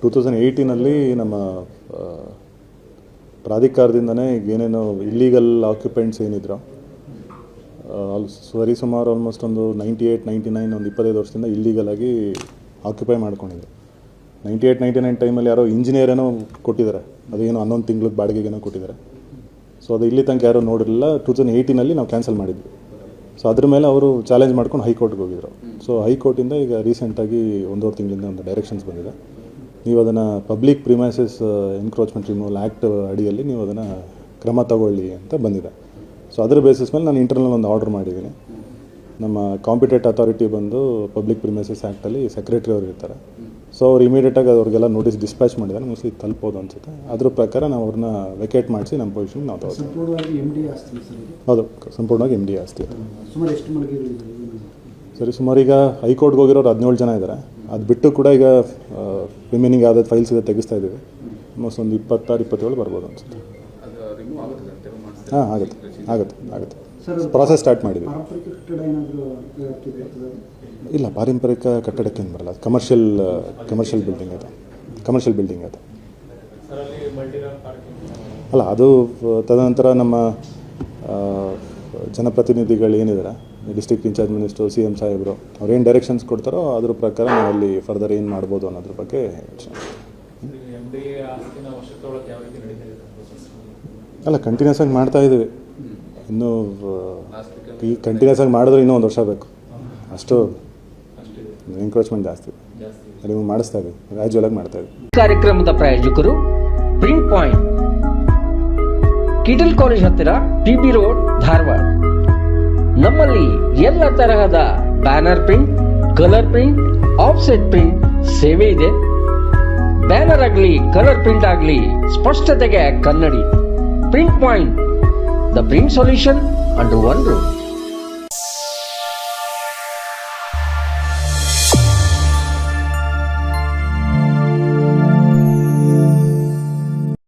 2018 ನಮ್ಮ ಪ್ರಾಧಿಕಾರದಿಂದನೇ ಏನೇನು ಇಲ್ಲೀಗಲ್ ಆಕ್ಯುಪೆಂಟ್ಸ್ ಏನಿದ್ರು ಸುಮಾರು ಆಲ್ಮೋಸ್ಟ್ ಒಂದು 98-99 ಒಂದು 25 ವರ್ಷದಿಂದ ಇಲ್ಲೀಗಲಾಗಿ ಆಕ್ಯುಪೈ ಮಾಡ್ಕೊಂಡಿದ್ದೆ. 98-99 ಟೈಮಲ್ಲಿ ಯಾರೋ ಇಂಜಿನಿಯರ್ ಏನೋ ಕೊಟ್ಟಿದ್ದಾರೆ, ಅದೇನೋ 11 ತಿಂಗ್ಳಿಗೆ ಬಾಡಿಗೆಗೇನೋ ಕೊಟ್ಟಿದ್ದಾರೆ. ಸೊ ಅದು ಇಲ್ಲಿ ತನಕ ಯಾರೋ ನೋಡಿರಲಿಲ್ಲ. 2018 ನಾವು ಕ್ಯಾನ್ಸಲ್ ಮಾಡಿದ್ವಿ. ಸೊ ಅದ್ರ ಮೇಲೆ ಅವರು ಚಾಲೆಂಜ್ ಮಾಡ್ಕೊಂಡು ಹೈಕೋರ್ಟ್ಗೆ ಹೋಗಿದ್ರು. ಸೊ ಹೈಕೋರ್ಟಿಂದ ಈಗ ರೀಸೆಂಟಾಗಿ 1.5 ತಿಂಗಳಿಂದ ಒಂದು ಡೈರೆಕ್ಷನ್ಸ್ ಬಂದಿದೆ. ನೀವು ಅದನ್ನು public premises encroachment removal act ಅಡಿಯಲ್ಲಿ ನೀವು ಅದನ್ನು ಕ್ರಮ ತಗೊಳ್ಳಿ ಅಂತ ಬಂದಿದೆ. ಸೊ ಅದರ ಬೇಸಿಸ್ ಮೇಲೆ ನಾನು ಇಂಟರ್ನಲ್ ಒಂದು ಆರ್ಡರ್ ಮಾಡಿದ್ದೀನಿ. ನಮ್ಮ ಕಾಂಪಿಟೆಂಟ್ ಅಥಾರಿಟಿ ಬಂದು ಪಬ್ಲಿಕ್ ಪ್ರಿಮೈಸಸ್ ಆ್ಯಕ್ಟಲ್ಲಿ ಸೆಕ್ರೆಟರಿ ಅವರು ಇರ್ತಾರೆ. ಸೊ ಅವ್ರು ಇಮಿಡಿಯೇಟಾಗಿ ಅವ್ರಿಗೆಲ್ಲ ನೋಟಿಸ್ ಡಿಸ್ಪ್ಯಾಚ್ ಮಾಡಿದ್ದಾರೆ. ಮೋಸ್ಟ್ಲಿ ತಲುಪೋದು ಅನಿಸುತ್ತೆ. ಅದ್ರ ಪ್ರಕಾರ ನಾವು ಅವ್ರನ್ನ ವೆಕೇಟ್ ಮಾಡಿಸಿ ನಮ್ಮ ಪೊಸಿಷನ್ಗೆ ನಾವು ತಗೋತೀವಿ. ಹೌದು, ಸಂಪೂರ್ಣವಾಗಿ MD ಆಸ್ತಿ. ಸರಿ, ಸುಮಾರು ಈಗ ಹೈಕೋರ್ಟ್ಗೆ ಹೋಗಿರೋರು 17 ಜನ ಇದ್ದಾರೆ. ಅದು ಬಿಟ್ಟು ಕೂಡ ಈಗ ರಿಮೈನಿಂಗ್ ಯಾವುದಾದ್ರು ಫೈಲ್ಸ್ ಇದೆ ತೆಗಿಸ್ತಾ ಇದ್ದೀವಿ. ಆಲ್ಮೋಸ್ಟ್ ಒಂದು 26-27 ಬರ್ಬೋದು ಅನಿಸುತ್ತೆ. ಹಾಂ, ಆಗುತ್ತೆ. ಪ್ರಾಸೆಸ್ ಸ್ಟಾರ್ಟ್ ಮಾಡಿದ್ವಿ. ಇಲ್ಲ, ಪಾರಂಪರಿಕ ಕಟ್ಟಡಕ್ಕೇನು ಬರಲ್ಲ. ಅದು ಕಮರ್ಷಿಯಲ್ ಬಿಲ್ಡಿಂಗ್ ಅದು. ಅಲ್ಲ, ಅದು ತದನಂತರ ನಮ್ಮ ಜನಪ್ರತಿನಿಧಿಗಳು ಏನಿದ್ದಾರೆ, ಡಿಸ್ಟ್ರಿಕ್ಟ್ ಇನ್ಚಾರ್ಜ್ ಮಿನಿಸ್ಟ್ರು, CM ಸಾಹೇಬರು, ಅವ್ರೇನು ಡೈರೆಕ್ಷನ್ಸ್ ಕೊಡ್ತಾರೋ ಅದ್ರ ಪ್ರಕಾರ ನಾವು ಅಲ್ಲಿ ಫರ್ದರ್ ಏನು ಮಾಡ್ಬೋದು ಅನ್ನೋದ್ರ ಬಗ್ಗೆ ಅಲ್ಲ ಕಂಟಿನ್ಯೂಸ್ ಆಗಿ ಮಾಡ್ತಾ ಇದ್ದೀವಿ. ಇನ್ನೂ ಈ ಕಂಟಿನ್ಯೂಸ್ ಆಗಿ ಮಾಡಿದ್ರೆ ಇನ್ನೂ 1 ವರ್ಷ ಬೇಕು. ಅಷ್ಟು ಎನ್ಕ್ರೋಚ್ಮೆಂಟ್ ಜಾಸ್ತಿ ನೀವು ಮಾಡಿಸ್ತಾ ಇದ್ದೀವಿ, ಗ್ರ್ಯಾಜುವಲ್ ಆಗಿ ಮಾಡ್ತಾ ಇದ್ದೀವಿ. ಕಾರ್ಯಕ್ರಮದ ಪ್ರಾಯೋಜಕರು ಪ್ರಿಂಟ್ ಪಾಯಿಂಟ್, ಕಿಟಲ್ ಕಾಲೇಜ್ ಹತ್ತಿರ, PB ರೋಡ್, ಧಾರವಾಡ. ನಮ್ಮಲ್ಲಿ ಎಲ್ಲ ತರಹದ banner print, colour print, offset print ಸೇವೆ ಇದೆ. ಬ್ಯಾನರ್ ಆಗಲಿ, ಕಲರ್ ಪ್ರಿಂಟ್ ಆಗಲಿ, ಸ್ಪಷ್ಟತೆಗೆ ಕನ್ನಡಿ. Print point, the print solution under one roof.